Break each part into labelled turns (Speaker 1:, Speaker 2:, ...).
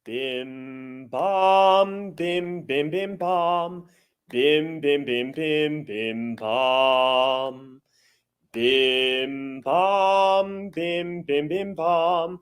Speaker 1: Bim bam, bim bim bim bam, bim bim bim bim bim bam. Bim bam, bim bim bim bam,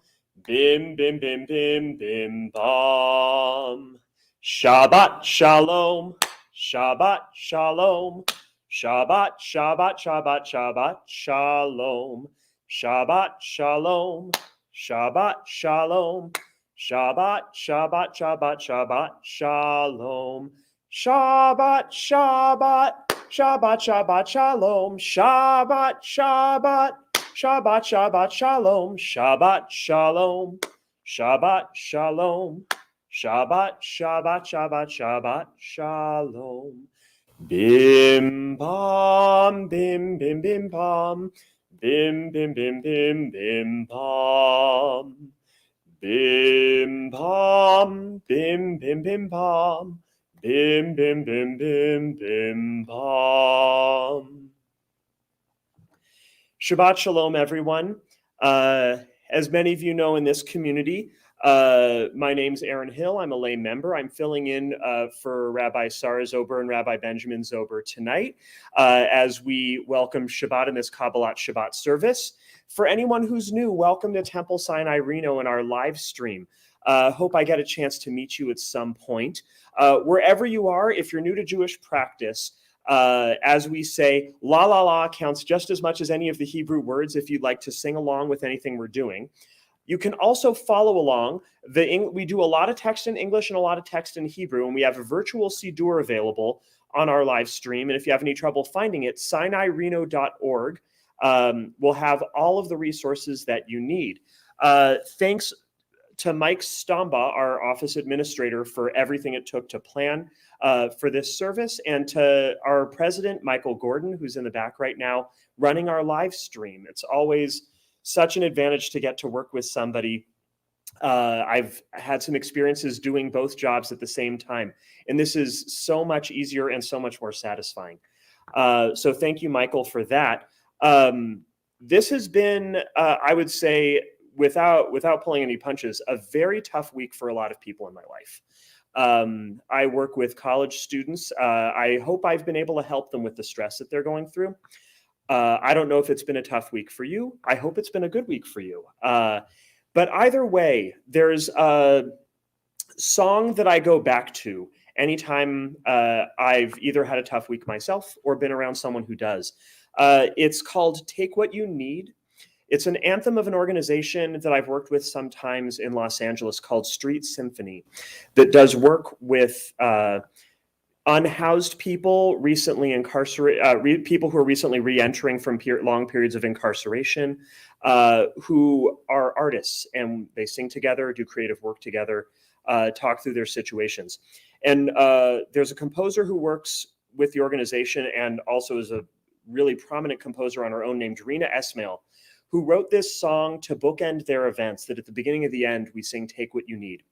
Speaker 1: bim bim bim bim bim bam. Shabbat shalom, Shabbat shalom, Shabbat Shabbat Shabbat Shabbat shalom, Shabbat shalom, Shabbat shalom, Shabbat Shabbat Shabbat Shabbat shalom, Shabbat Shabbat. Shabbat, Shabbat, Shalom, Shabbat, Shabbat, Shabbat, Shabbat, Shalom, Shabbat, Shalom, Shabbat, Shalom, Shabbat, Shabbat, Shabbat, Shabbat, Shalom. Bim bam, bim bim bim bam, bim bim bim bim bim bam, bim bam, bim bim bim bam. Bim, bim, bim, bim, bim, bam. Shabbat shalom, everyone. As many of you know in this community, my name's Aaron Hill. I'm a lay member. I'm filling in for Rabbi Sarah Zober and Rabbi Benjamin Zober tonight as we welcome Shabbat in this Kabbalat Shabbat service. For anyone who's new, welcome to Temple Sinai Reno in our live stream. Hope I get a chance to meet you at some point. Wherever you are, if you're new to Jewish practice, as we say, la la la counts just as much as any of the Hebrew words if you'd like to sing along with anything we're doing. You can also follow along. We do a lot of text in English and a lot of text in Hebrew, and we have a virtual Siddur available on our live stream. And if you have any trouble finding it, SinaiReno.org will have all of the resources that you need. Thanks to Mike Stamba, our office administrator, for everything it took to plan for this service, and to our president, Michael Gordon, who's in the back right now, running our live stream. It's always such an advantage to get to work with somebody. I've had some experiences doing both jobs at the same time, and this is so much easier and so much more satisfying. So thank you, Michael, for that. This has been, I would say, without pulling any punches, a very tough week for a lot of people in my life. I work with college students. I hope I've been able to help them with the stress that they're going through. I don't know if it's been a tough week for you. I hope it's been a good week for you. But either way, there's a song that I go back to anytime I've either had a tough week myself or been around someone who does. It's called Take What You Need. It's an anthem of an organization that I've worked with sometimes in Los Angeles called Street Symphony, that does work with unhoused people, recently incarcerated, people who are recently re-entering from long periods of incarceration, who are artists, and they sing together, do creative work together, talk through their situations. And there's a composer who works with the organization and also is a really prominent composer on her own named Rena Esmail, who wrote this song to bookend their events, that at the beginning of the end, we sing Take What You Need.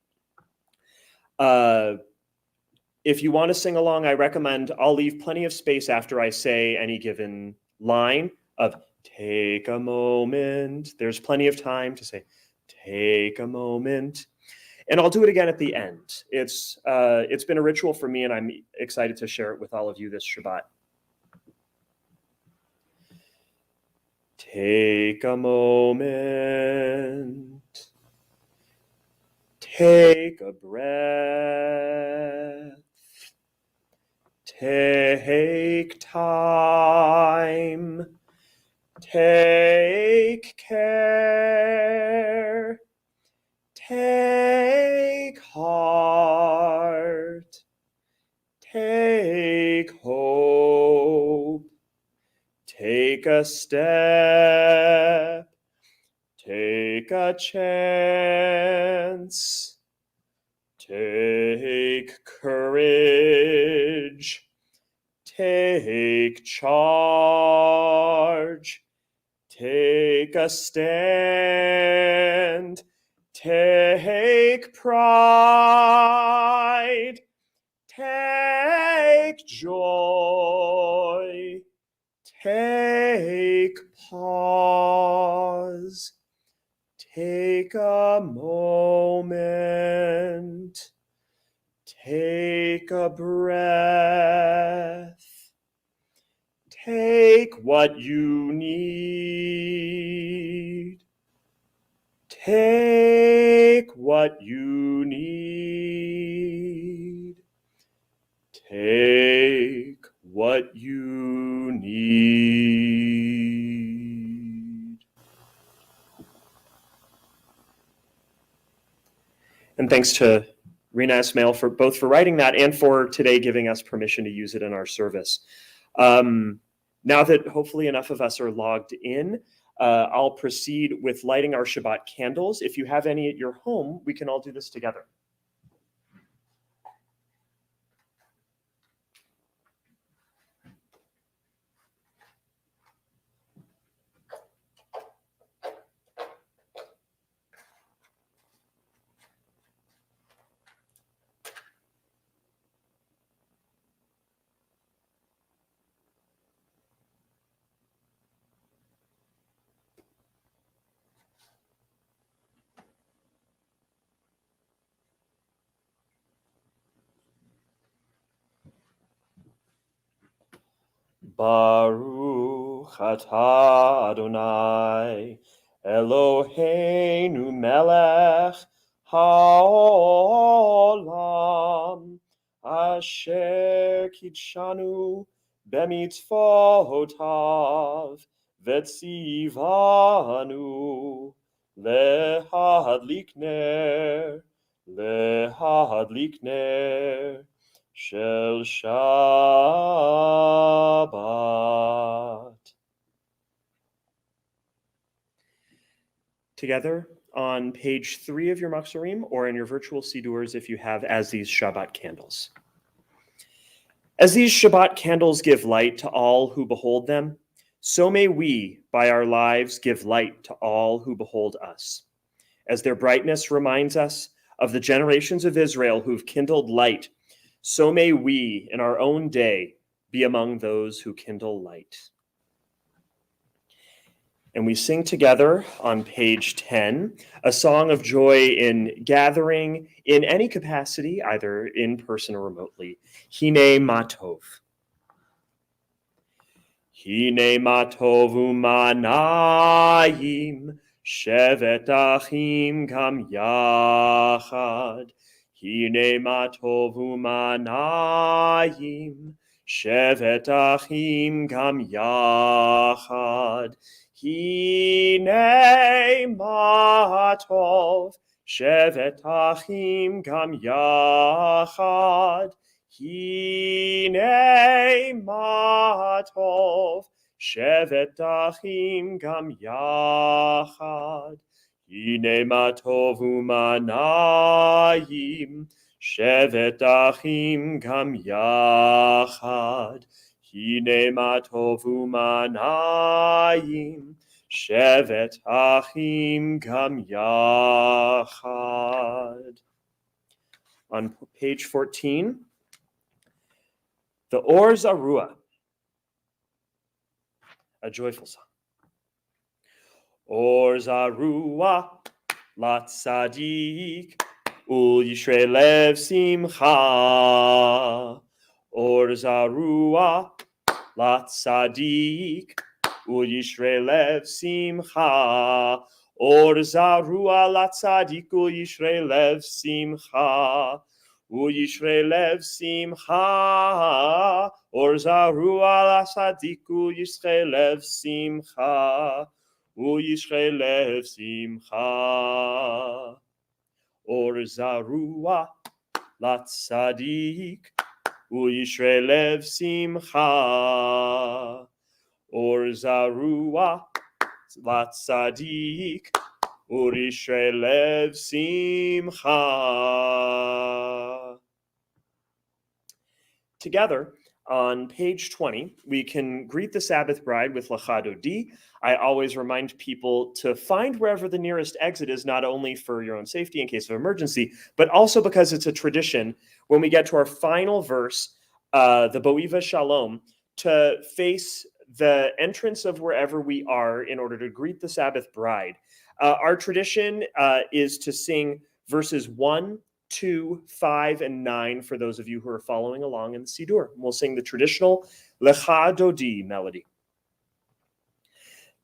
Speaker 1: If you want to sing along, I recommend, I'll leave plenty of space after I say any given line of take a moment. There's plenty of time to say, take a moment. And I'll do it again at the end. It's been a ritual for me, and I'm excited to share it with all of you this Shabbat. Take a moment, take a breath, take time, take care, take heart, take hope. Take a step, take a chance, take courage, take charge, take a stand, take pride, take joy. Take pause, take a moment, Take a breath. Take what you need. Take what you need. Take what you need. And thanks to Rina Ismail for both for writing that and for today giving us permission to use it in our service. Now that hopefully enough of us are logged in, I'll proceed with lighting our Shabbat candles. If you have any at your home, we can all do this together. Baruch atah Adonai Eloheinu melech haolam asher kidshanu bemitzvotav vetzivanu lehadlik ner Shel Shabbat. Together on page 3 of your Machzorim or in your virtual Sidurs if you have as these Shabbat candles. As these Shabbat candles give light to all who behold them, so may we, by our lives, give light to all who behold us. As their brightness reminds us of the generations of Israel who've kindled light, so may we, in our own day, be among those who kindle light. And we sing together on page 10, a song of joy in gathering in any capacity, either in person or remotely. Hine Matov. Hine Matov umanayim, shevet achim gam yachad. Hine matov umanayim, shevet achim gam yachad. Hine matov, shevet achim gam yachad. Hine matov, shevet achim gam yachad. Hine matov umanayim, shevet achim gam yachad. Hine matov umanayim, shevet achim gam yachad. On page 14, the Or Zarua, a joyful song. Or Zarua, Lat Sadik, Ul Yishrei Lev Simcha. Or Zarua, Lat Sadik, Ul Yishrei Lev Simcha. Or Zarua, Lat Sadik, Ul Yishrei Lev Simcha. Ul Yishrei Lev Simcha. Or Zarua, Lat Sadik, Ul Yishrei Lev Simcha. Ul Yishrei Lev Simcha. Or Zarua, Lat Sadik, Ul Yishrei Lev Simcha. Or Zarua, Lat Sadik, Ul Yishrei Lev Simcha. Together, on page 20, we can greet the Sabbath bride with Lecha Dodi. I always remind people to find wherever the nearest exit is, not only for your own safety in case of emergency, but also because it's a tradition when we get to our final verse, the Boiva Shalom, to face the entrance of wherever we are in order to greet the Sabbath bride. Our tradition is to sing verses 1, 2, 5, and 9 for those of you who are following along in the Siddur. We'll sing the traditional Lecha Dodi melody.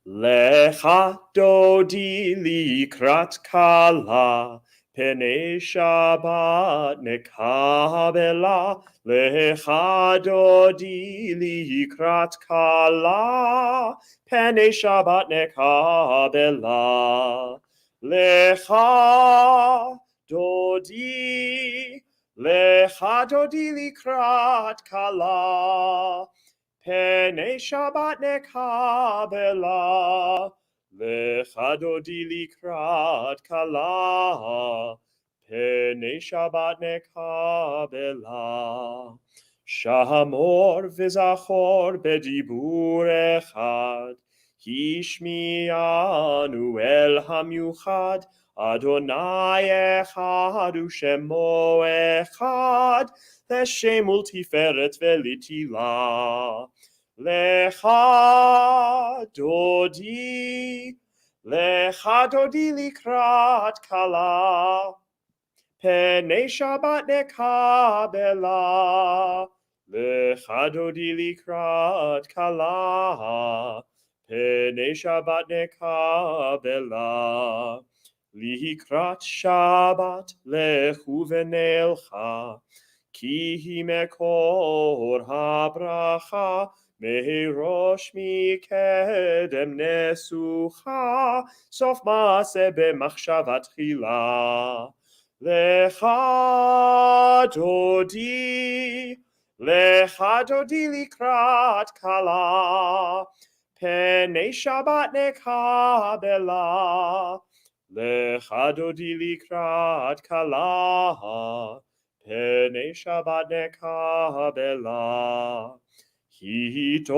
Speaker 1: Lecha Dodi likrat kala, Penei Shabbat nekabela, Lecha Dodi likrat kala, Penei Shabbat nekabela. Lecha Dodi, Lecha Dodi likrat kala, Penei Shabbat nekabela, Lecha Dodi likrat kala, Penei Shabbat nekabela. Shamor v'zachor bedibur echad, Hishmi'anu el hamyuchad, Adonai echad u'shemo echad, Leshem ultiferet velitila. Lecha Dodi, Lecha Dodi likrat kala, Penei Shabbat nekabela, Lecha Dodi likrat kala, Penei Shabbat nekabela. Likrat Shabbat lechu v'nelcha, Ki hi mekor habracha, Merosh mikedem nesucha, Sof maaseh b'machshavat tchila. Lecha Dodi, Lecha Dodi likrat kala, Penei Shabbat nekabela, Lecha Dodi likrat kala, Penei Shabbat nekabela. Hitoreri,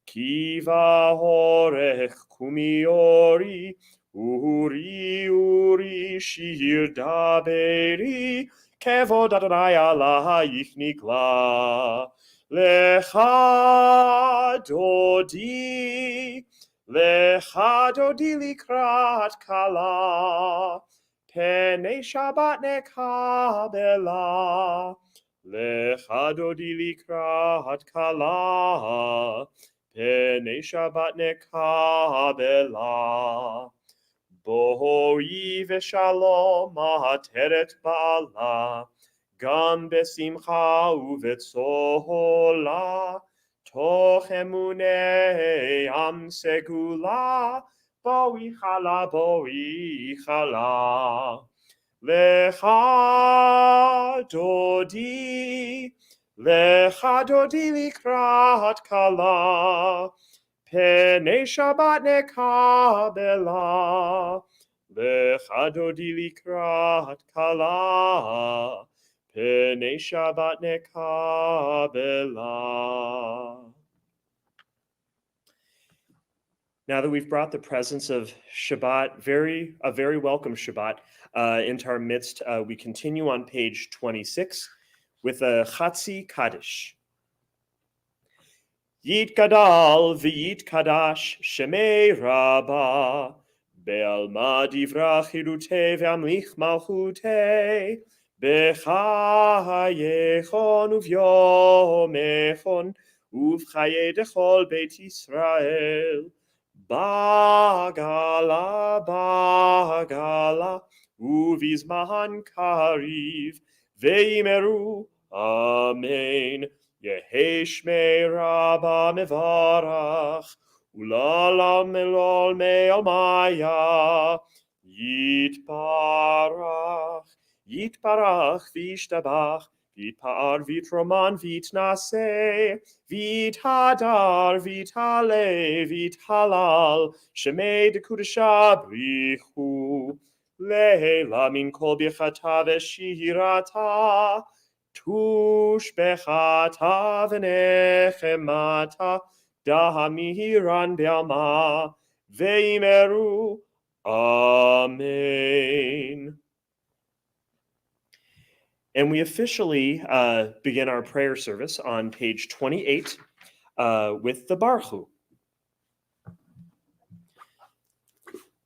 Speaker 1: Kiva horech kumiori, Uri shir daberi, Kevod Adonai alayich nikla. Lecha Dodi, Lecha Dodi likrat kala, Penei Shabbat nekabela, Lecha Dodi likrat kala, Penei Shabbat nekabela. Bohi v'shalom ateret bala, Gam besimcha uvetzola, Toch emunei am segula, Boi chala. Lecha Dodi, Lecha Dodi likrat kala, Penei Shabbat nekabela, Lecha Dodi likrat kala, Penei Shabbat nekabela. Now that we've brought the presence of Shabbat, a very welcome Shabbat, into our midst, we continue on page 26 with a Chatzi Kaddish. Yit Gadal v'yit Kadash Shemei Rabbah, Be'alma divra chirute ve'amlich malchute, B'chayechon uv'yomechon, uv'chaye dechol Beit Yisrael. Bagala, uvizman kariv, veimeru, amen. Yehi shmei Rabba mevarach, ulala melol me'almaya, yitbarach v'ishtabach, Vitpar, Vitroman, Vitnase, Vithadar, Vithale, Vithalal, Shemei de Kudasha Brichu, Leila min kol bichata v'shirata, Tush bechata v'nechemata, Dahamiran be'alma, Veimeru, Amen. And we officially begin our prayer service on page 28 with the Baruch Hu.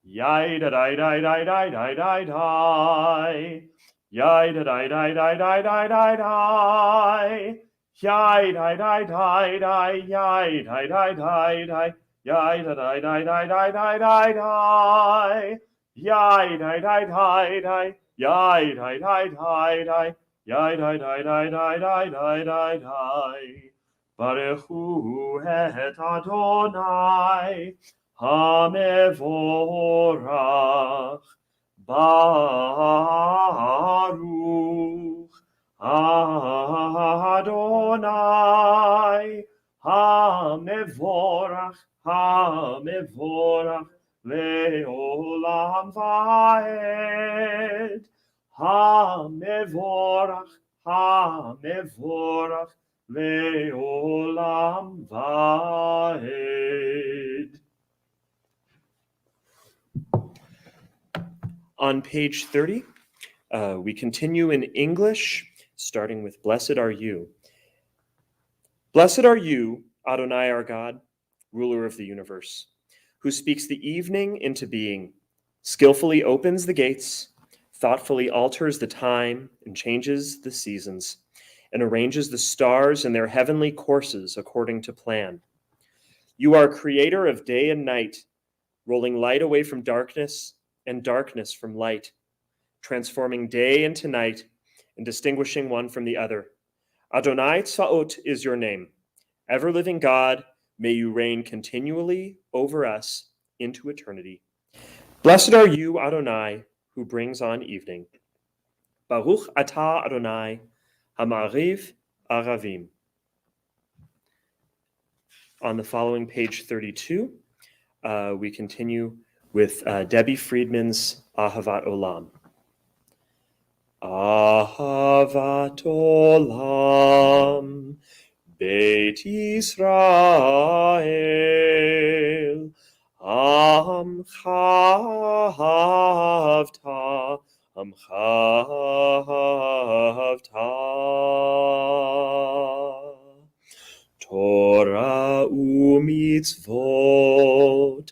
Speaker 1: Yai da dai dai dai dai dai dai dai. Yai da dai dai dai dai dai dai dai. Yai dai dai dai dai. Yai dai dai dai dai. Yai da dai dai dai dai dai dai dai. Yai dai dai dai dai. Yai dai dai dai dai. Yai dai dai dai dai dai dai dai dai. Baruch hu et Adonai Hamevorach Baruch Adonai Hamevorach Hamevorach Leolam Vaed Hamevorach Hamevorach Leolam Vaed. On page 30, we continue in English, starting with Blessed are you. Blessed are you, Adonai our God, ruler of the universe, who speaks the evening into being, skillfully opens the gates, thoughtfully alters the time and changes the seasons, and arranges the stars in their heavenly courses according to plan. You are creator of day and night, rolling light away from darkness and darkness from light, transforming day into night and distinguishing one from the other. Adonai Tzvaot is your name. Ever-living God, may you reign continually over us into eternity. Blessed are you, Adonai, who brings on evening. Baruch atah Adonai, Hamariv Aravim. On the following page 32, we continue with Debbie Friedman's Ahavat Olam. Ahavat Olam, Beit Yisrael, Amcha Havta, Amcha Havta. Torah u'mitzvot,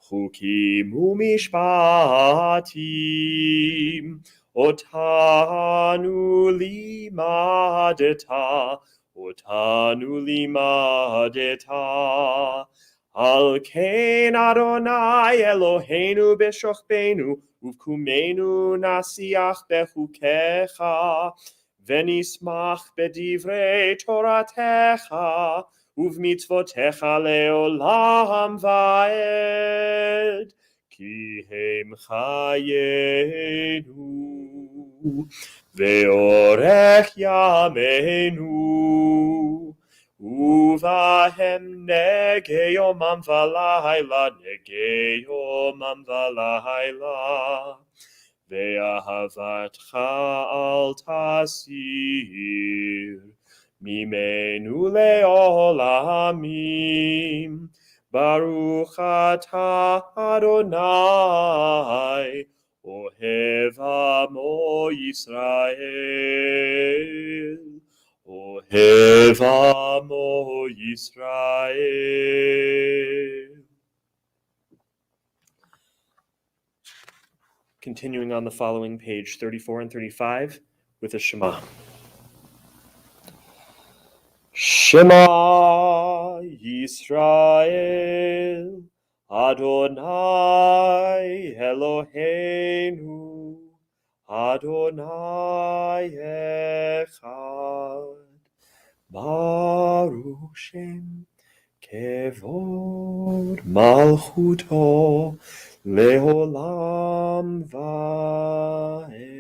Speaker 1: chukim u'mishpatim, otanu limadeta, al kein Adonai Eloheinu b'shochbeinu, uvkumenu nasiach bechukecha, v'nismach b'divrei toratecha, uv'mitzvotecha leolam va'ed, ki hem chayenu, ve'orech yameinu, uvahem nege yomam v'layla, nege yomam v'layla, ve'ahavatcha al tasir, mimenu leolamim, Baruch atah Adonai, Ohev amo Yisrael, Ohev amo Yisrael. Continuing on the following page 34 and 35 with a Shema. Shema Yisrael, Adonai Eloheinu, Adonai Echad, Baruch Shem Kevod Malchuto Leolam Vaed.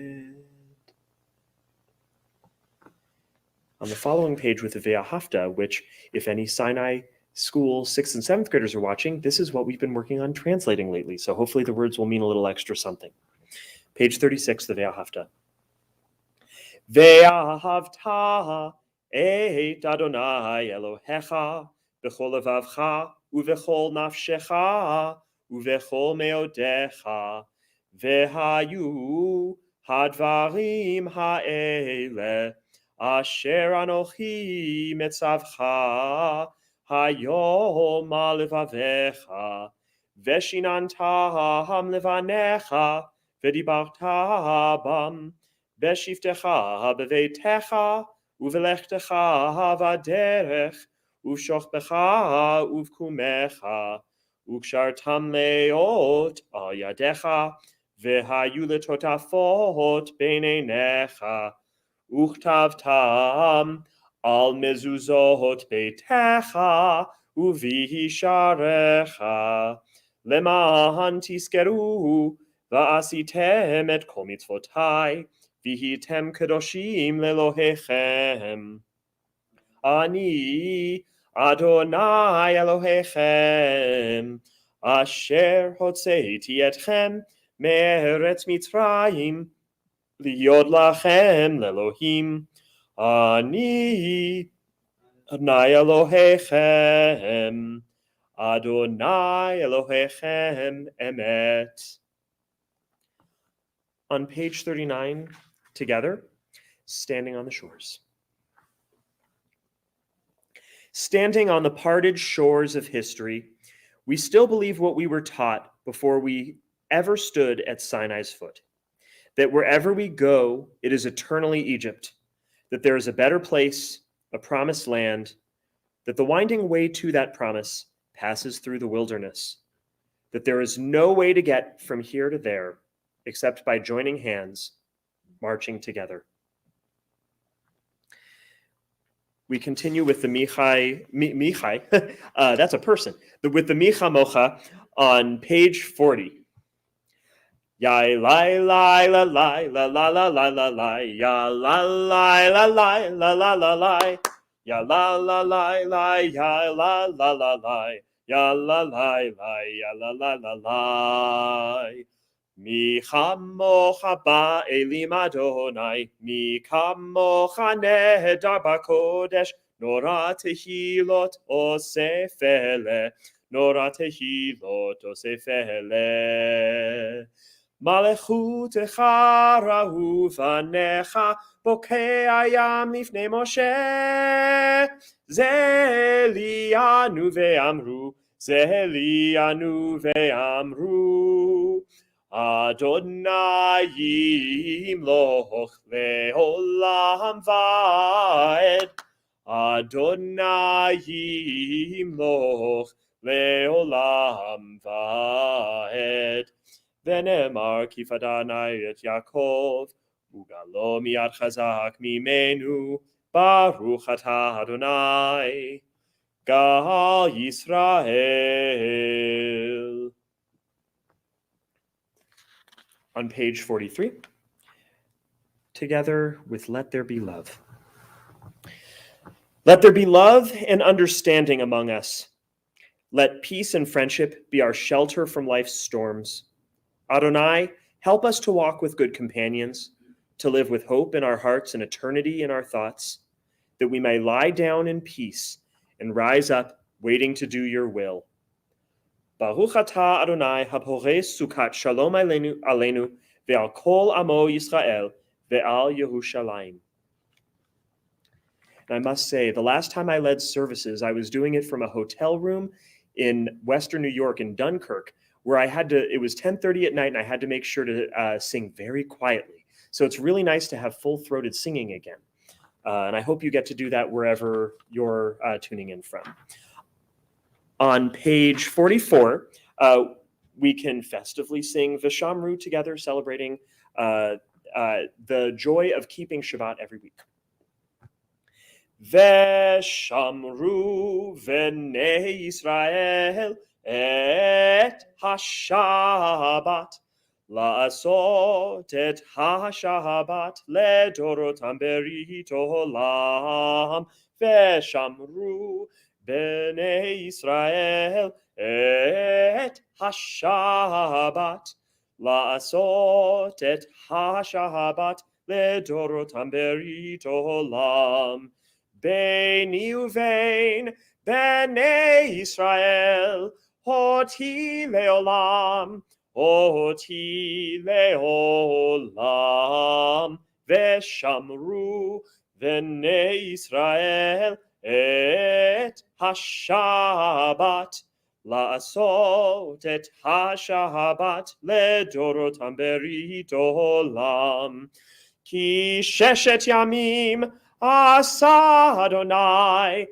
Speaker 1: On the following page with the Ve'ahavta, which, if any Sinai school 6th and 7th graders are watching, this is what we've been working on translating lately. So hopefully the words will mean a little extra something. Page 36, the Ve'ahavta. Ve'ahavta et Adonai Elohecha b'chol levavcha u'v'chol nafshecha u'v'chol meodecha ve'hayu hadvarim ha'ele Asher anochi metzavcha hayom al levavecha ושיננתם לבניך, ודיברת בם, בשבתך בביתך, ובלכתך בדרך, ובשוכבך ובקומך, וקשרתם מאוד על ידיך, והיו לטוטפות בין עיניך, וכתבתם על מזוזות ביתך, ובישעריך, למען תזכרו, ועשיתם את כל מצוותי, והייתם קדושים לאלוהיכם. אני אדוני אלוהיכם, אשר הוצאתי אתכם מארץ מצרים, להיות לכם לאלוהים. אני אדוני אלוהיכם, Adonai Elohechem Emet. On page 39, together, standing on the shores. Standing on the parted shores of history, we still believe what we were taught before we ever stood at Sinai's foot, that wherever we go, it is eternally Egypt, that there is a better place, a promised land, that the winding way to that promise passes through the wilderness, that there is no way to get from here to there except by joining hands, marching together. We continue with the Michai, that's a person, with the Micha Mocha on page 40. Ya lai lai la lai la la la la la la ya la lai la lai la la la la ya la la lai lai ya la la la la ya la lai lai ya la la la la mi chamocha ba elim Adonai mi chamocha nehedar bakodesh nora tehilot osefele nora tehilot osefele מלכותך ראו פניך, בוקע ים לפני משה. זה ליאנו ואמרו, זה ליאנו ואמרו. אדוני ימלוך לעולם ועד. אדוני ימלוך לעולם ועד. ונאמר כי פדני את יעקב, וגלו מיד חזק ממנו, ברוך אתה אדוני, גל ישראל. On page 43, together with Let There Be Love. Let there be love and understanding among us. Let peace and friendship be our shelter from life's storms. Adonai, help us to walk with good companions, to live with hope in our hearts and eternity in our thoughts, that we may lie down in peace and rise up, waiting to do your will. Baruch atah Adonai hapores sukat shalom aleinu ve'al kol amo Yisrael ve'al Yerushalayim. And I must say, the last time I led services, I was doing it from a hotel room in Western New York in Dunkirk, where it was 10:30 at night and I had to make sure to sing very quietly. So it's really nice to have full-throated singing again. And I hope you get to do that wherever you're tuning in from. On page 44, we can festively sing Vishamru together, celebrating the joy of keeping Shabbat every week. Veshamru v'nei Yisrael et ha-Shabbat, la'asot et ha-Shabbat, ledorotam berit olam, veshamru b'nei Yisrael et ha-Shabbat, la'asot et ha-Shabbat, ledorotam berit olam, beini uvein b'nei Yisrael, Hoti leolam, veshamru v'nei Yisrael et ha-Shabbat, לעשות את השבת לדורותם ברית עולם. כי ששת ימים עשה אדוני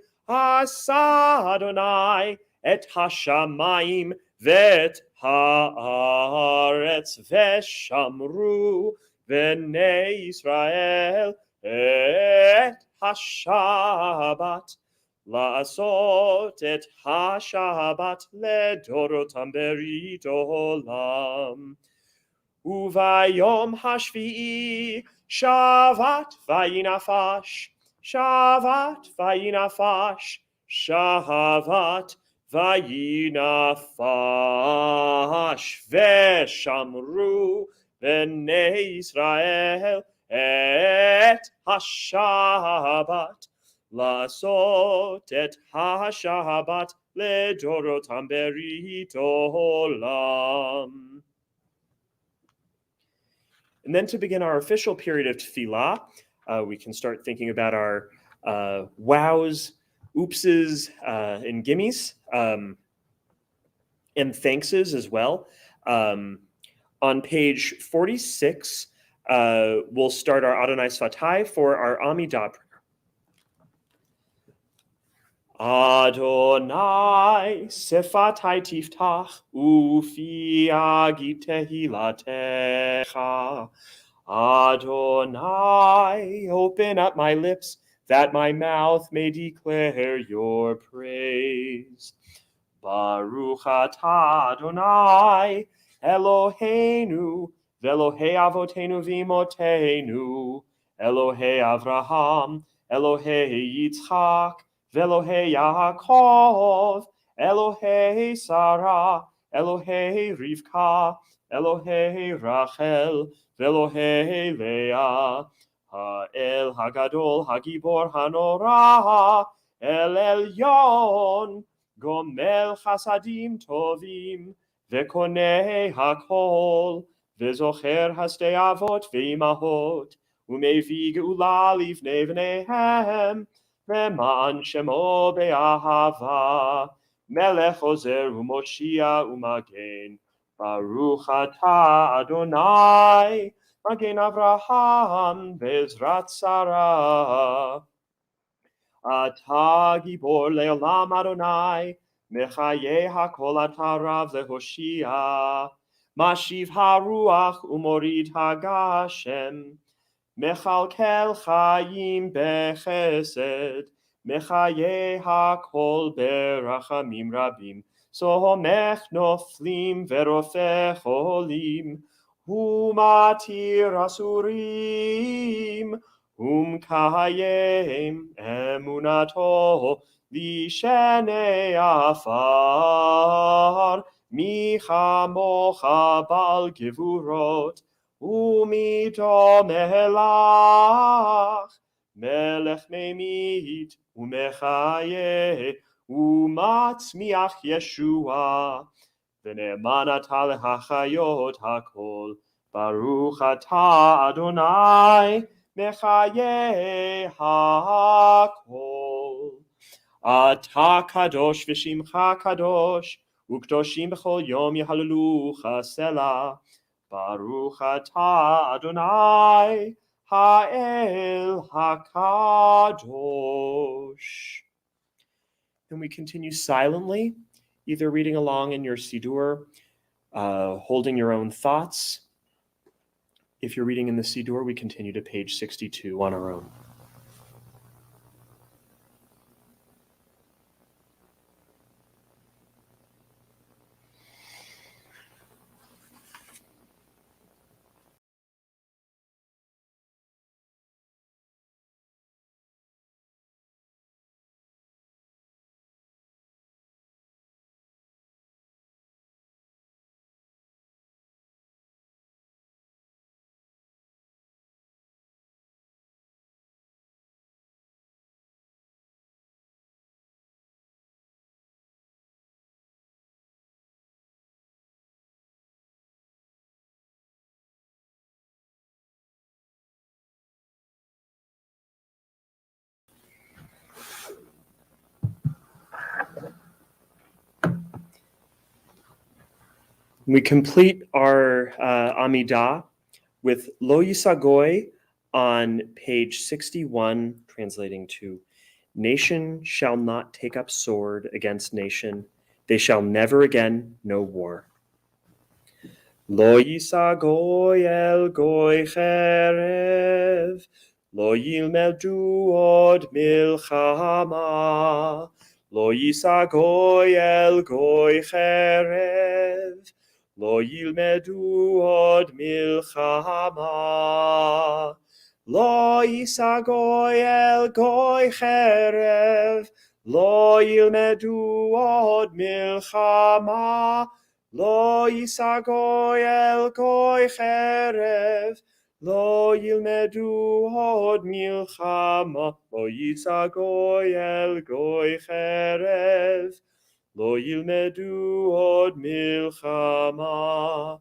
Speaker 1: את השמיים ואת הארץ, ושמרו בני ישראל את השבת, לעשות את השבת לדורותם ברית עולם. וביום השביעי שבת וינפש, שבת וינפש, שבת וינפש, ושמרו בני ישראל את השבת, לעשות את השבת לדורותם ברית עולם. And then to begin our official period of tefillah, we can start thinking about our wows, oopses, and gimmes, and thankses as well. On page 46, we'll start our Adonai Sfatai for our Amidah prayer. Adonai Sfatai tiftach ufi agib tehilatecha. Adonai, open up my lips, that my mouth may declare your praise. Baruch atah Adonai, Eloheinu, Velohei avotenu v'imotenu, Elohei Avraham, Elohei Yitzchak, Velohei Yaakov, Elohei Sarah, Elohei Rivka, Elohei Rachel, Velohei Leah, Ha'el Hagadol, Hagibor Hanora, El Elyon, Gomel Chasadim Tovim, Vekonei Hakol, Vezocher Hasdei Avot Ve'imahot, Umevi Geula Livnei V'neihem, Ve'man Shemo Be'ahava, Melech Ozer U'Moshia U'Magen, Baruch atah Adonai, Magen Avraham Bezrat Sarah. Atah Gibor Le'olam Adonai, Mechaye HaKol atah Rav Lehoshia, Mashiv HaRuach U'Morid HaGashem, Mechalkel Chayim Bechesed, Mechaye HaKol Berachamim Rabim, Somech Noflim Verofeh Cholim, Umatir Asurim, Kayem Emunato Lishenei Afar, Micha Mocha Bal Gevurot, Umido Melach, Melech Memit, Umechaye, Umatzmiach Yeshua, V'ne'eman atah lehachayot hakol, Baruch atah Adonai, Mechaye hakol. Atah kadosh v'shimcha kadosh, U'kdoshim b'chol yom yehalelucha selah. Baruch atah Adonai, Ha'el hakadosh. Then we continue silently, either reading along in your Siddur, holding your own thoughts. If you're reading in the Siddur, we continue to page 62 on our own. We complete our Amidah with Lo Yisagoy on page 61, translating to nation shall not take up sword against nation. They shall never again know war. Lo Yisagoy el goy cherev, Lo yilmedu od milchama, Lo Yisagoy el goy cherev, Lo yilmedu od milchama. Lo yisagoy el goy cherev, Lo yilmedu od milchama. Lo yisagoy el goy cherev, Lo yilmedu od milchama. Lo yisagoy el goy cherev, Lo yilmedu od milchama.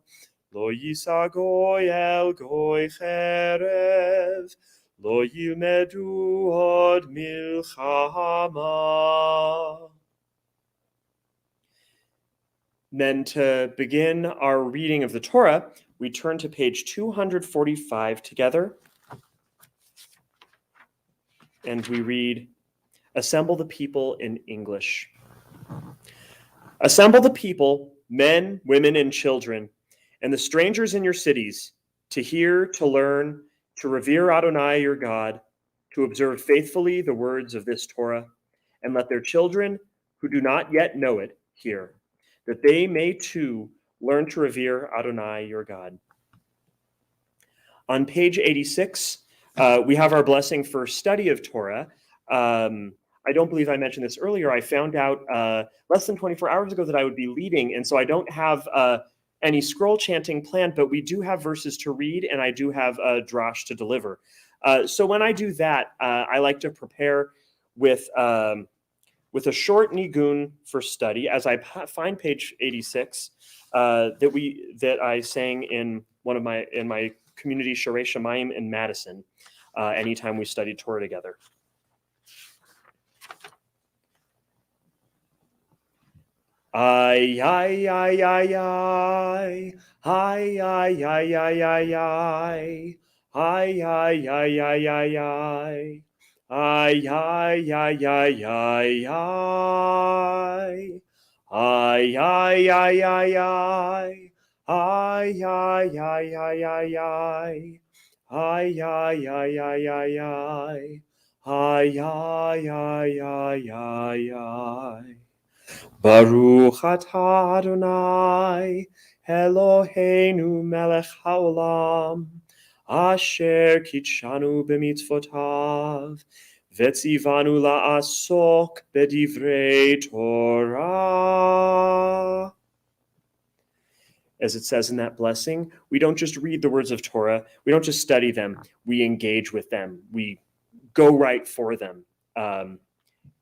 Speaker 1: Lo yisagoy el goy cherev, Lo yilmedu od milchama. Then to begin our reading of the Torah, we turn to page 245 together, and we read, Assemble the people in English. Assemble the people, men, women, and children, and the strangers in your cities, to hear, to learn, to revere Adonai your God, to observe faithfully the words of this Torah, and let their children who do not yet know it hear, that they may too learn to revere Adonai your God. On page 86, we have our blessing for study of Torah. I don't believe I mentioned this earlier. I found out less than 24 hours ago that I would be leading, and so I don't have any scroll chanting planned, but we do have verses to read, and I do have a drash to deliver. So when I do that, I like to prepare with a short nigun for study, as I find page 86 that I sang in my community Sharei Shamayim in Madison. Anytime we studied Torah together. Ay, ay, ay, ay, ay, ay, ay, ay, ay, ay, ay, ay, ay, ay, ay, ay, ay. Ay, ay, ay, ay, ay, ay. Ay, ay, ay, ay, ay. Ay, ay, ay, ay, ay, ay. Ay, ay, ay, ay, ay, ay. Ay, ay, ay, ay, ay, ay. Baruch atah Adonai, Eloheinu melech haolam, asher kitshanu b'mitzvotav, vetzivanu la'asok b'divrei Torah. As it says in that blessing, we don't just read the words of Torah, we don't just study them, we engage with them, we go right for them.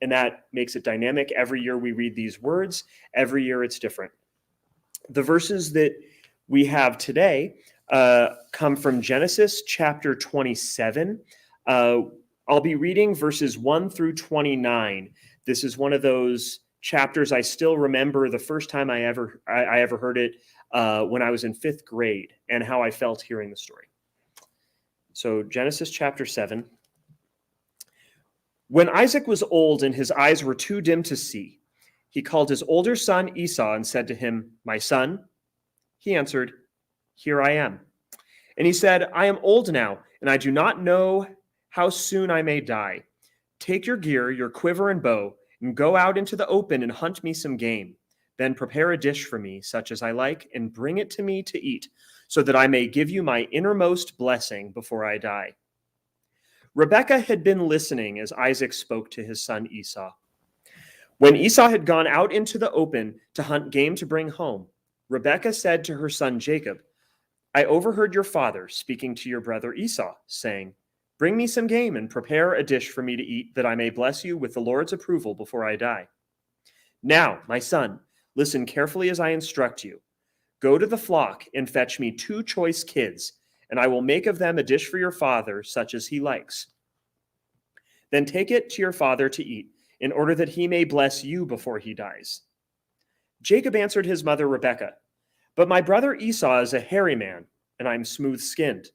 Speaker 1: And that makes it dynamic. Every year we read these words. Every year it's different. The verses that we have today come from Genesis chapter 27. I'll be reading verses 1 through 29. This is one of those chapters I still remember the first time I ever heard it when I was in 5th grade, and how I felt hearing the story. So Genesis chapter 7. When Isaac was old and his eyes were too dim to see, he called his older son Esau and said to him, "My son?" He answered, "Here I am." And he said, "I am old now, and I do not know how soon I may die. Take your gear, your quiver and bow, and go out into the open and hunt me some game. Then prepare a dish for me, such as I like, and bring it to me to eat, so that I may give you my innermost blessing before I die." Rebekah had been listening as Isaac spoke to his son Esau. When Esau had gone out into the open to hunt game to bring home, Rebekah said to her son Jacob, "I overheard your father speaking to your brother Esau, saying, 'Bring me some game and prepare a dish for me to eat, that I may bless you with the Lord's approval before I die.' Now, my son, listen carefully as I instruct you. Go to the flock and fetch me 2 choice kids, and I will make of them a dish for your father, such as he likes. Then take it to your father to eat, in order that he may bless you before he dies." Jacob answered his mother Rebekah, But my brother Esau is a hairy man, and I'm smooth-skinned.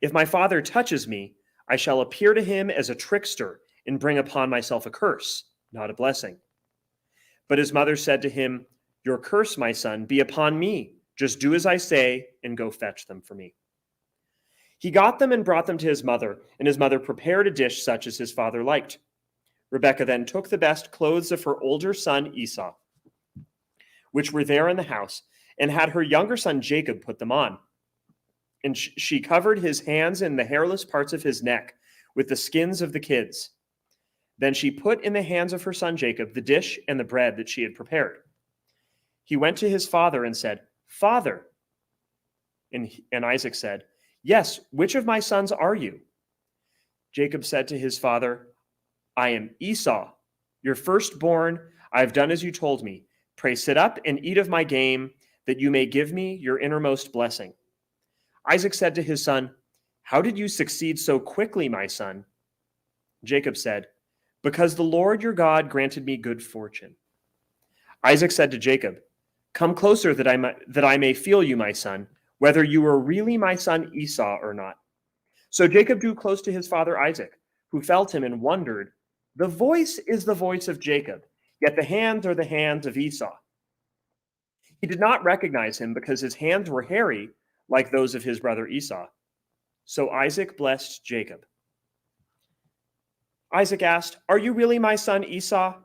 Speaker 1: If my father touches me, I shall appear to him as a trickster and bring upon myself a curse, not a blessing." But his mother said to him, "Your curse, my son, be upon me. Just do as I say and go fetch them for me." He got them and brought them to his mother, and his mother prepared a dish such as his father liked. Rebekah then took the best clothes of her older son Esau, which were there in the house, and had her younger son Jacob put them on. And she covered his hands and the hairless parts of his neck with the skins of the kids. Then she put in the hands of her son Jacob the dish and the bread that she had prepared. He went to his father and said, "Father." And Isaac said, "Yes, which of my sons are you?" Jacob said to his father, "I am Esau, your firstborn. I have done as you told me. Pray sit up and eat of my game, that you may give me your innermost blessing." Isaac said to his son, "How did you succeed so quickly, my son?" Jacob said, "Because the Lord your God granted me good fortune." Isaac said to Jacob, "Come closer that I may feel you, my son, whether you are really my son Esau or not." So Jacob drew close to his father Isaac, who felt him and wondered, "The voice is the voice of Jacob, yet the hands are the hands of Esau." He did not recognize him because his hands were hairy, like those of his brother Esau. So Isaac blessed Jacob. Isaac asked, "Are you really my son Esau?"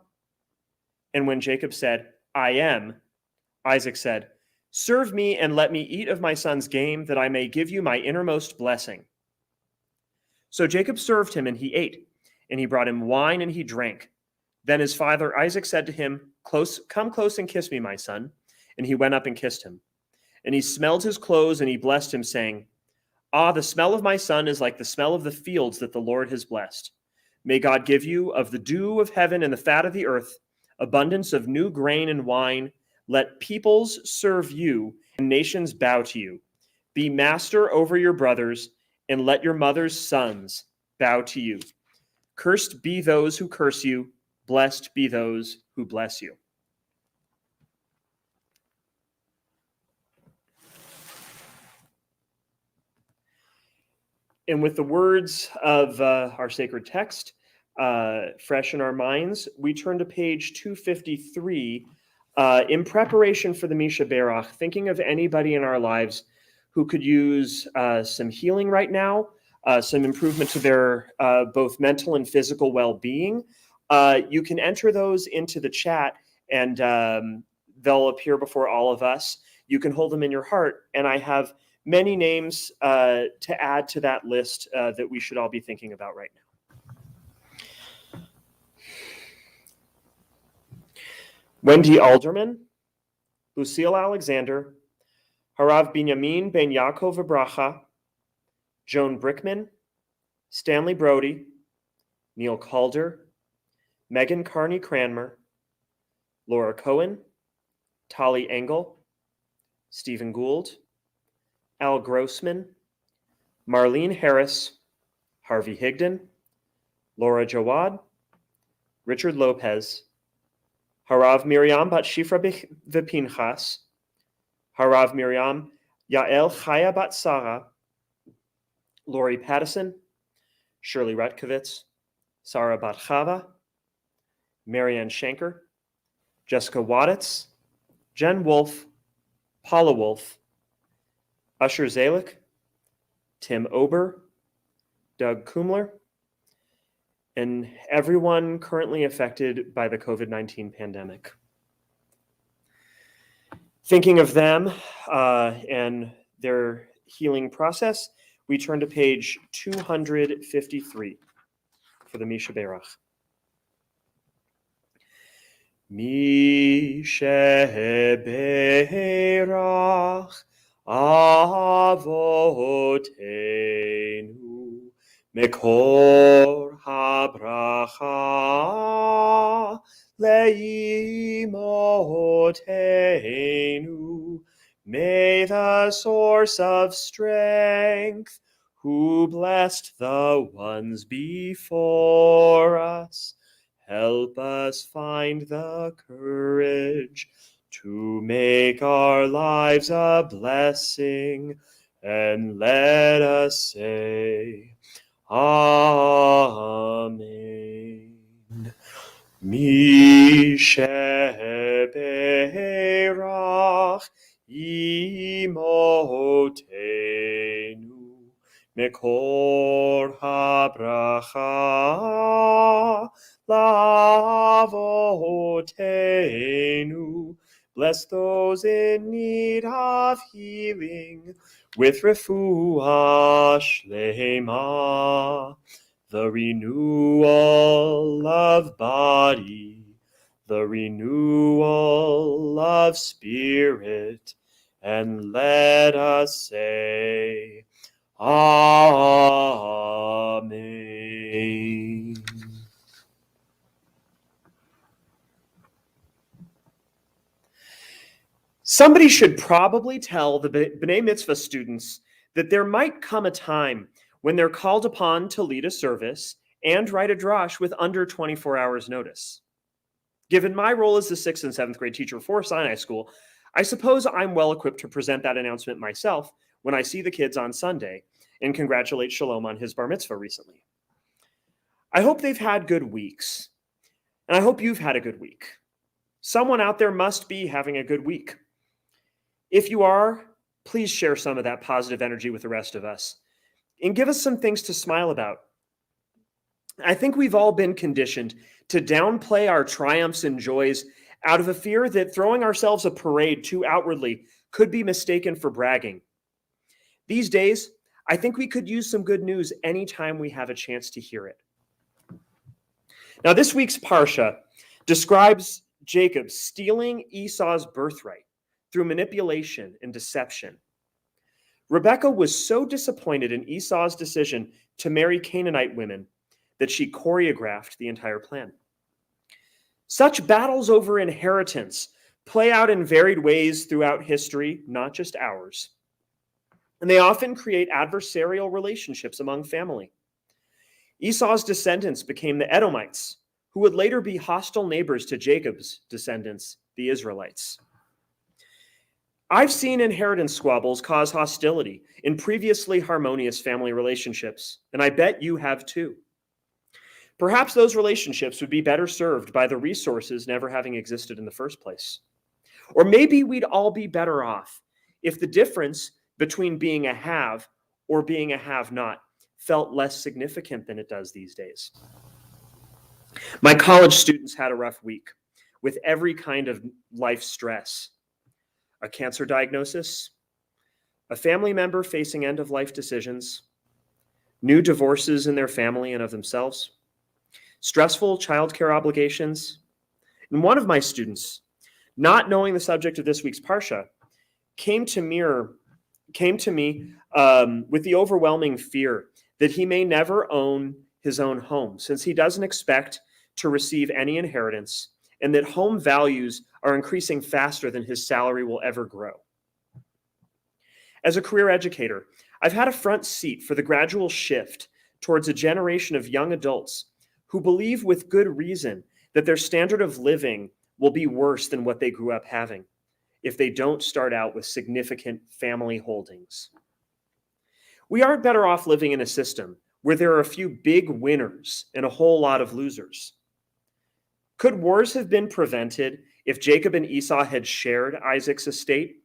Speaker 1: And when Jacob said, "I am," Isaac said, "Serve me and let me eat of my son's game, that I may give you my innermost blessing." So Jacob served him, and he ate, and he brought him wine, and he drank. Then his father Isaac said to him, "Come close and kiss me, my son." And he went up and kissed him. And he smelled his clothes, and he blessed him, saying, "Ah, the smell of my son is like the smell of the fields that the Lord has blessed. May God give you of the dew of heaven and the fat of the earth, abundance of new grain and wine. Let peoples serve you, and nations bow to you. Be master over your brothers, and let your mother's sons bow to you. Cursed be those who curse you, blessed be those who bless you." And with the words of our sacred text fresh in our minds, we turn to page 253 in preparation for the Misha Berach, thinking of anybody in our lives who could use some healing right now, some improvement to their both mental and physical well-being. You can enter those into the chat, and they'll appear before all of us. You can hold them in your heart, and I have many names to add to that list that we should all be thinking about right now. Wendy Alderman, Lucille Alexander, Harav Binyamin Ben Yaakov Abracha, Joan Brickman, Stanley Brody, Neil Calder, Megan Carney Cranmer, Laura Cohen, Tali Engel, Stephen Gould, Al Grossman, Marlene Harris, Harvey Higdon, Laura Jawad, Richard Lopez, Harav Miriam Bat Shifra Vipinchas, Harav Miriam Yael Chaya Bat Sarah, Lori Pattison, Shirley Rutkovitz, Sarah Bat Chava, Marianne Schenker, Jessica Waditz, Jen Wolf, Paula Wolf, Usher Zalik, Tim Ober, Doug Kumler, and everyone currently affected by the COVID-19 pandemic. Thinking of them and their healing process, we turn to page 253 for the Misha Berach. Misha Berach Avotenu Mekor habracha leimotenu. May the source of strength, who blessed the ones before us, help us find the courage to make our lives a blessing, and let us say, Amen. Misheberach imotenu mekor habracha lavotenu. Bless those in need of healing with refuah shlema, the renewal of body, the renewal of spirit, and let us say, Amen. Somebody should probably tell the B'nai Mitzvah students that there might come a time when they're called upon to lead a service and write a drash with under 24 hours notice. Given my role as the 6th and 7th grade teacher for Sinai School, I suppose I'm well equipped to present that announcement myself when I see the kids on Sunday and congratulate Shalom on his bar mitzvah recently. I hope they've had good weeks, and I hope you've had a good week. Someone out there must be having a good week. If you are, please share some of that positive energy with the rest of us and give us some things to smile about. I think we've all been conditioned to downplay our triumphs and joys out of a fear that throwing ourselves a parade too outwardly could be mistaken for bragging. These days, I think we could use some good news anytime we have a chance to hear it. Now, this week's Parsha describes Jacob stealing Esau's birthright through manipulation and deception. Rebekah was so disappointed in Esau's decision to marry Canaanite women that she choreographed the entire plan. Such battles over inheritance play out in varied ways throughout history, not just ours. And they often create adversarial relationships among family. Esau's descendants became the Edomites, who would later be hostile neighbors to Jacob's descendants, the Israelites. I've seen inheritance squabbles cause hostility in previously harmonious family relationships, and I bet you have too. Perhaps those relationships would be better served by the resources never having existed in the first place. Or maybe we'd all be better off if the difference between being a have or being a have-not felt less significant than it does these days. My college students had a rough week with every kind of life stress. A cancer diagnosis, a family member facing end-of-life decisions, new divorces in their family and of themselves, stressful childcare obligations. And one of my students, not knowing the subject of this week's Parsha, came to me with the overwhelming fear that he may never own his own home, since he doesn't expect to receive any inheritance, and that home values are increasing faster than his salary will ever grow. As a career educator, I've had a front seat for the gradual shift towards a generation of young adults who believe with good reason that their standard of living will be worse than what they grew up having if they don't start out with significant family holdings. We aren't better off living in a system where there are a few big winners and a whole lot of losers. Could wars have been prevented if Jacob and Esau had shared Isaac's estate?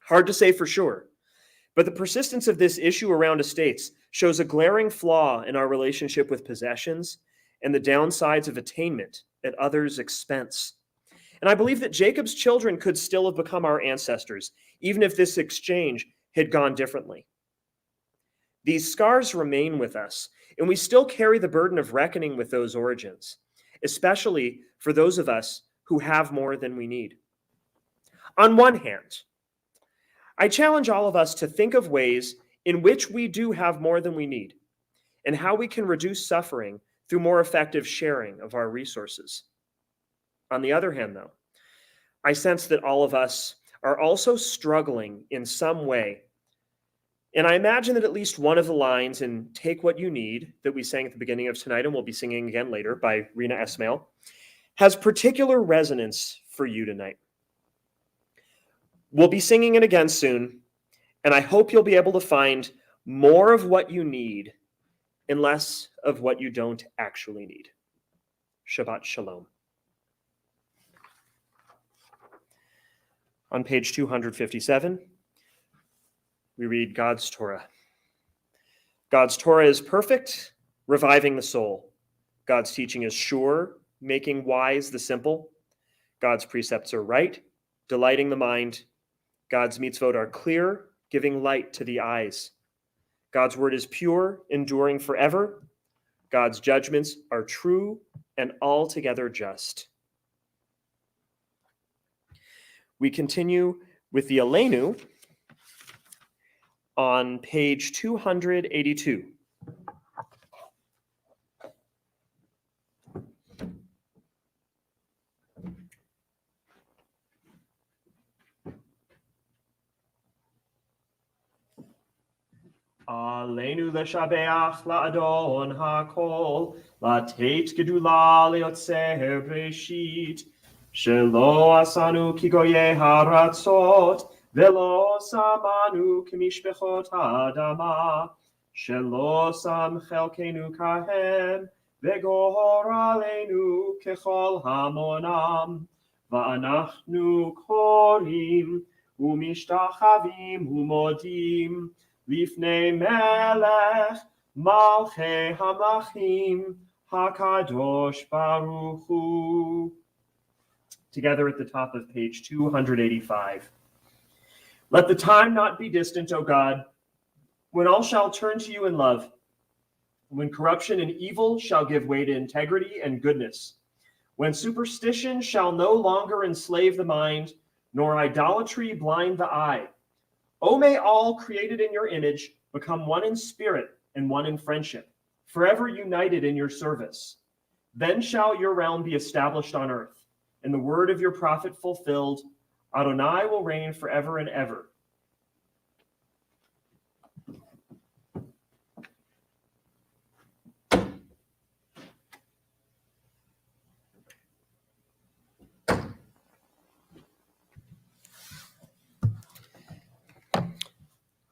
Speaker 1: Hard to say for sure, but the persistence of this issue around estates shows a glaring flaw in our relationship with possessions and the downsides of attainment at others' expense. And I believe that Jacob's children could still have become our ancestors, even if this exchange had gone differently. These scars remain with us, and we still carry the burden of reckoning with those origins, especially for those of us who have more than we need. On one hand, I challenge all of us to think of ways in which we do have more than we need, and how we can reduce suffering through more effective sharing of our resources. On the other hand, though, I sense that all of us are also struggling in some way. And I imagine that at least one of the lines in Take What You Need that we sang at the beginning of tonight, and we'll be singing again later by Rena Esmail, has particular resonance for you tonight. We'll be singing it again soon, and I hope you'll be able to find more of what you need and less of what you don't actually need. Shabbat Shalom. On page 257, we read God's Torah. God's Torah is perfect, reviving the soul. God's teaching is sure, making wise the simple. God's precepts are right, delighting the mind. God's mitzvot are clear, giving light to the eyes. God's word is pure, enduring forever. God's judgments are true and altogether just. We continue with the Aleinu on page 282. Aleinu leshabeach la'adon ha'kol, la'teit gedula le'otzer breshit, shelo asanu ki goyei haratzot, velo samanu k'mishpechot ha'adama, shelo sam chelkenu kahem, vegor aleinu kechol hamonam, va'anachnu korim, umishtachavim umodim, Lifnei melech malchei hamlachim hakadosh baruch hu. Together at the top of page 285. Let the time not be distant, O God, when all shall turn to you in love, when corruption and evil shall give way to integrity and goodness, when superstition shall no longer enslave the mind, nor idolatry blind the eye. O may all created in your image become one in spirit and one in friendship, forever united in your service. Then shall your realm be established on earth, and the word of your prophet fulfilled. Adonai will reign forever and ever.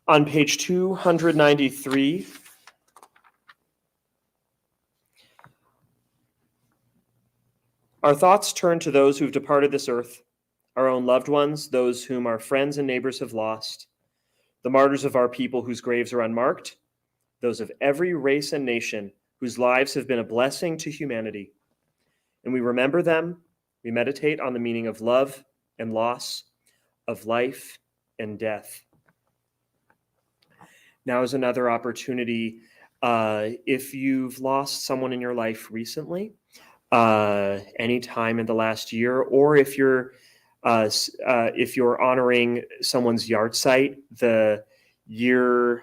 Speaker 1: On page 293, our thoughts turn to those who've departed this earth, our own loved ones, those whom our friends and neighbors have lost, the martyrs of our people whose graves are unmarked, those of every race and nation whose lives have been a blessing to humanity. And we remember them, we meditate on the meaning of love and loss, of life and death. Now is another opportunity. If you've lost someone in your life recently, any time in the last year, or if you're honoring someone's yahrzeit, the year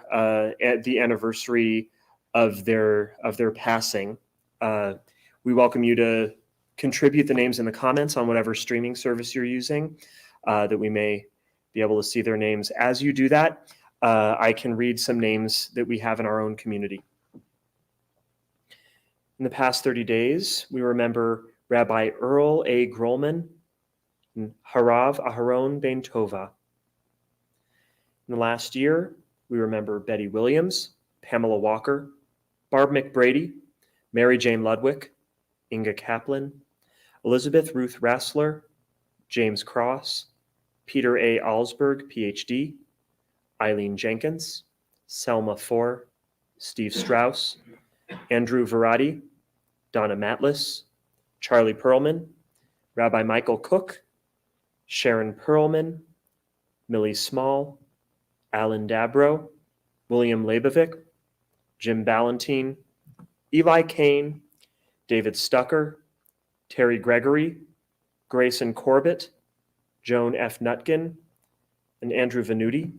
Speaker 1: at the anniversary of their passing, we welcome you to contribute the names in the comments on whatever streaming service you're using, that we may be able to see their names. As you do that, I can read some names that we have in our own community. In the past 30 days, we remember Rabbi Earl A. Grolman and Harav Aharon Ben Tova. In the last year, we remember Betty Williams, Pamela Walker, Barb McBrady, Mary Jane Ludwig, Inga Kaplan, Elizabeth Ruth Rassler, James Cross, Peter A. Alsberg, PhD, Eileen Jenkins, Selma Four, Steve Strauss, Andrew Verratti, Donna Matlis, Charlie Perlman, Rabbi Michael Cook, Sharon Perlman, Millie Small, Alan Dabro, William Leibovic, Jim Ballantine, Eli Kane, David Stucker, Terry Gregory, Grayson Corbett, Joan F. Nutkin, and Andrew Venuti.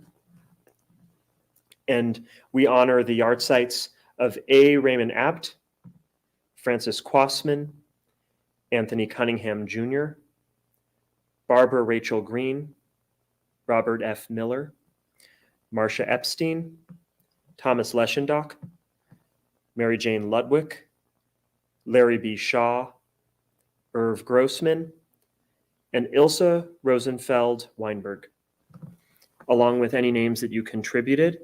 Speaker 1: And we honor the yahrzeits of A. Raymond Abt, Francis Quasman, Anthony Cunningham Jr., Barbara Rachel Green, Robert F. Miller, Marcia Epstein, Thomas Leschendock, Mary Jane Ludwig, Larry B. Shaw, Irv Grossman, and Ilse Rosenfeld Weinberg. along with any names that you contributed.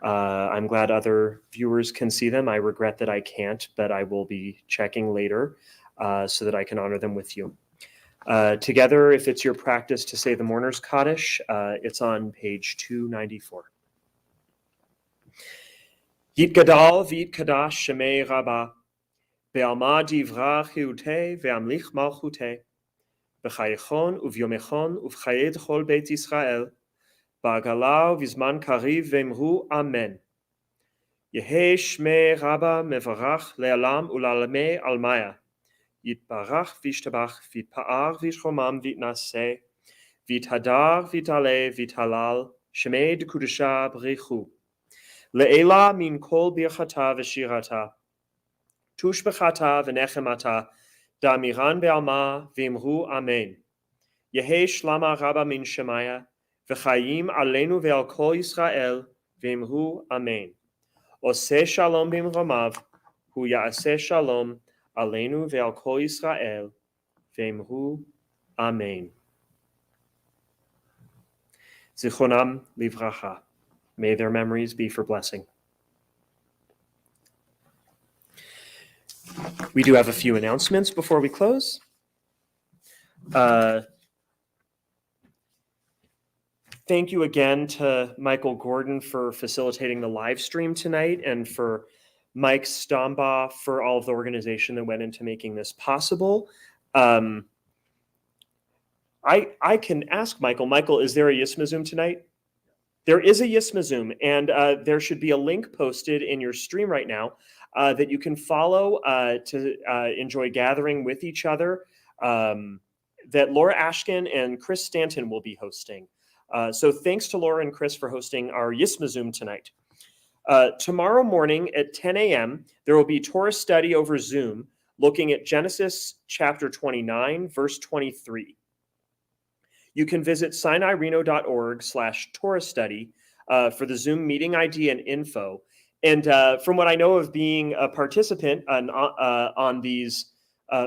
Speaker 1: I'm glad other viewers can see them. I regret that I can't, but I will be checking later so that I can honor them with you. Together, if it's your practice to say the Mourner's Kaddish, it's on page 294. Yitgadal v'yitkadash shemei Rabbah, be'alma divra chiute ve'amlich malchute, b'chayechon uvyomechon uv'chayed chol beit Yisrael, ba'agala v'zman kariv ve'imru amen. Yehei shmei Rabbah mevarach le'alam u'la'alamei almaya, yitbarach v'yishtabach v'yitpa'ar v'yishchomam v'yitnaseh, v'yithadar v'yitale v'yithalal, shemei dekudesha b'richu. Le'ela min kol birchata v'shirata, tushbechata v'nechemata, da'miran be'alma v'imru amen. Yehei shlama Rabbah min shemaya, v'chayim aleinu ve'al kol Yisrael, v'imru amen. Oseh shalom b'imromav, hu ya'aseh shalom aleinu ve'al kol Yisrael, v'imru amen. Zichronam livracha. May their memories be for blessing. We do have a few announcements before we close. Thank you again to Michael Gordon for facilitating the live stream tonight, and for Mike Stombaugh for all of the organization that went into making this possible. I can ask Michael. Michael, is there a Yism'Zoom tonight? There is a Yism'Zoom, and there should be a link posted in your stream right now that you can follow to enjoy gathering with each other, that Laura Ashkin and Chris Stanton will be hosting. So thanks to Laura and Chris for hosting our Yism'Zoom tonight. Tomorrow morning at 10 a.m., there will be Torah study over Zoom, looking at Genesis chapter 29, verse 23. You can visit sinaireno.org/Torah study for the Zoom meeting ID and info. And from what I know of being a participant on these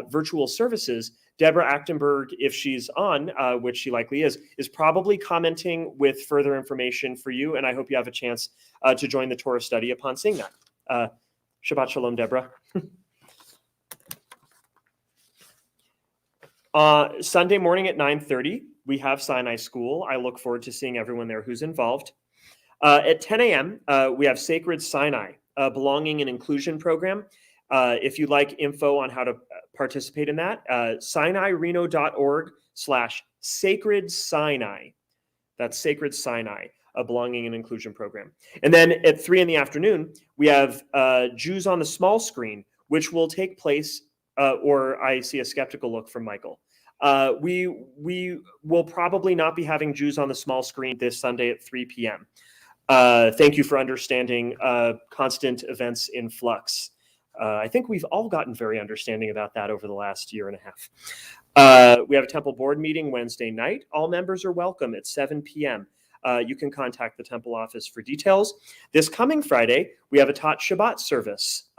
Speaker 1: virtual services, Deborah Achtenberg, if she's on, which she likely is probably commenting with further information for you. And I hope you have a chance to join the Torah study upon seeing that. Shabbat Shalom, Deborah. Sunday morning at 9:30, we have Sinai School. I look forward to seeing everyone there who's involved. At 10 a.m., we have Sacred Sinai, a belonging and inclusion program. If you'd like info on how to participate in that, sinaireno.org/Sacred Sinai. That's Sacred Sinai, a belonging and inclusion program. And then at 3 in the afternoon, we have Jews on the Small Screen, which will take place, or I see a skeptical look from Michael. We will probably not be having Jews on the Small Screen this Sunday at 3 p.m. Thank you for understanding constant events in flux. I think we've all gotten very understanding about that over the last year and a half. We have a temple board meeting Wednesday night. All members are welcome at 7 p.m. You can contact the temple office for details. This coming Friday, we have a Tat Shabbat service,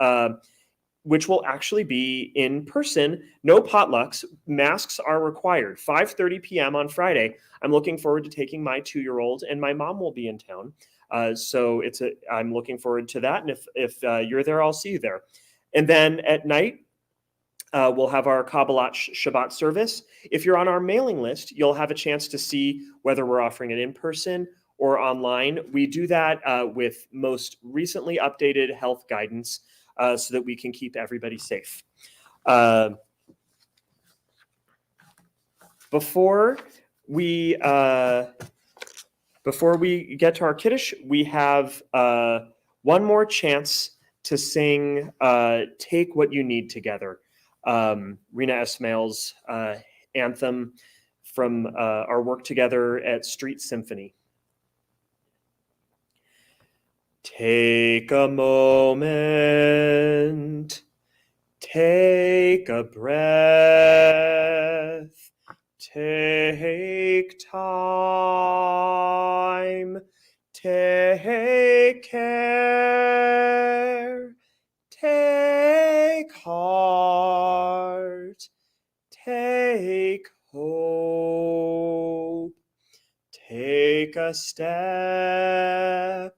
Speaker 1: which will actually be in person. No potlucks. Masks are required. 5:30 p.m. on Friday. I'm looking forward to taking my 2-year-old, and my mom will be in town. So I'm looking forward to that. And if you're there, I'll see you there. And then at night, we'll have our Kabbalat Shabbat service. If you're on our mailing list, you'll have a chance to see whether we're offering it in person or online. We do that with most recently updated health guidance so that we can keep everybody safe. Before we get to our Kiddush, we have one more chance to sing Take What You Need Together, Rena Esmail's anthem from our work together at Street Symphony. Take a moment, take a breath, take time, take care, take heart, take hope, take take a step,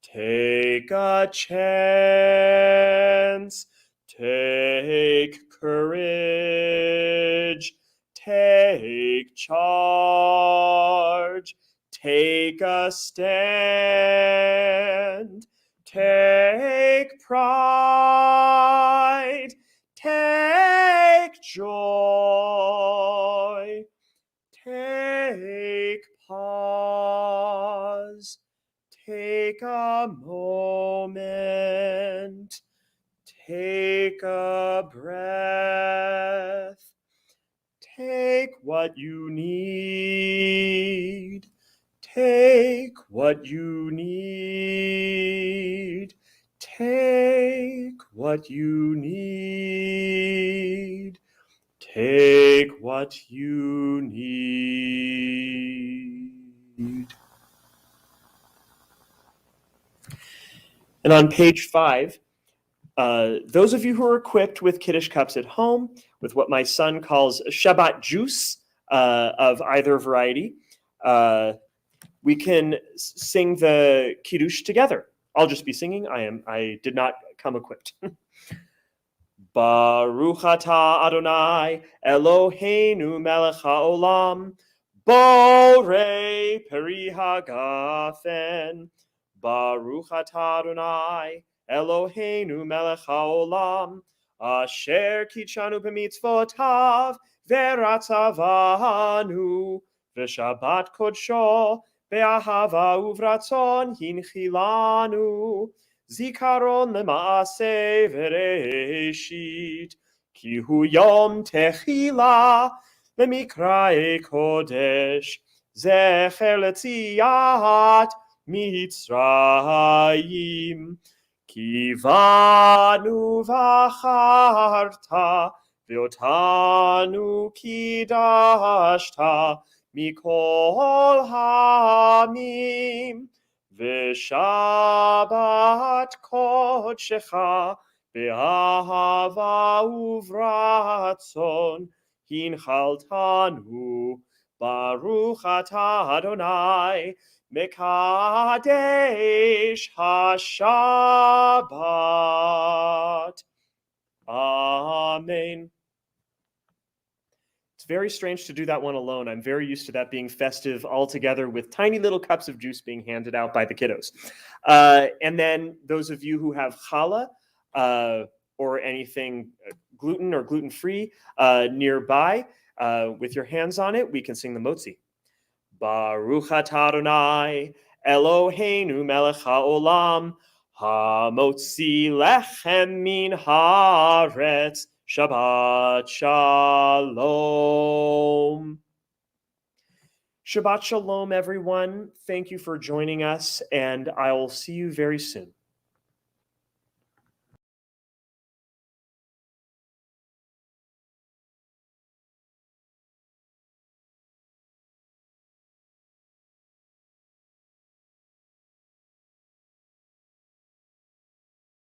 Speaker 1: take a chance, take courage, take charge, take a stand, take pride, take joy, take pause, take a moment, take a breath, take what you need, take what you need, take what you need, take what you need. And on page 5, those of you who are equipped with Kiddush cups at home, with what my son calls Shabbat juice of either variety, we can sing the Kiddush together. I'll just be singing. I did not come equipped. Baruch atah Adonai Eloheinu melech haolam, borei peri hagafen. Baruch atah Adonai Eloheinu melech haolam, asher kitshanu b'mitzvotav veratzavanu, v'shabbat kodsho be'ahava uvratzon hinchilanu. Zikaron lemaaseh v'reshit, ki hu yom techila lemikrae kodesh, zecher letziat Mitzrayim. Ki vanu v'acharta, ve'otanu kidashta, mikol hamim. V'shabbat kodshecha be'ahava uvratzon hinchaltanu. Baruch atah Adonai mekadesh hashabbat. Amen. It's very strange to do that one alone. I'm very used to that being festive all together with tiny little cups of juice being handed out by the kiddos. And then those of you who have challah or anything gluten or gluten-free nearby with your hands on it, we can sing the motzi. Baruch atah Adonai Eloheinu melech haolam, hamotzi lechem min haaretz. Shabbat Shalom. Shabbat Shalom, everyone. Thank you for joining us, and I will see you very soon.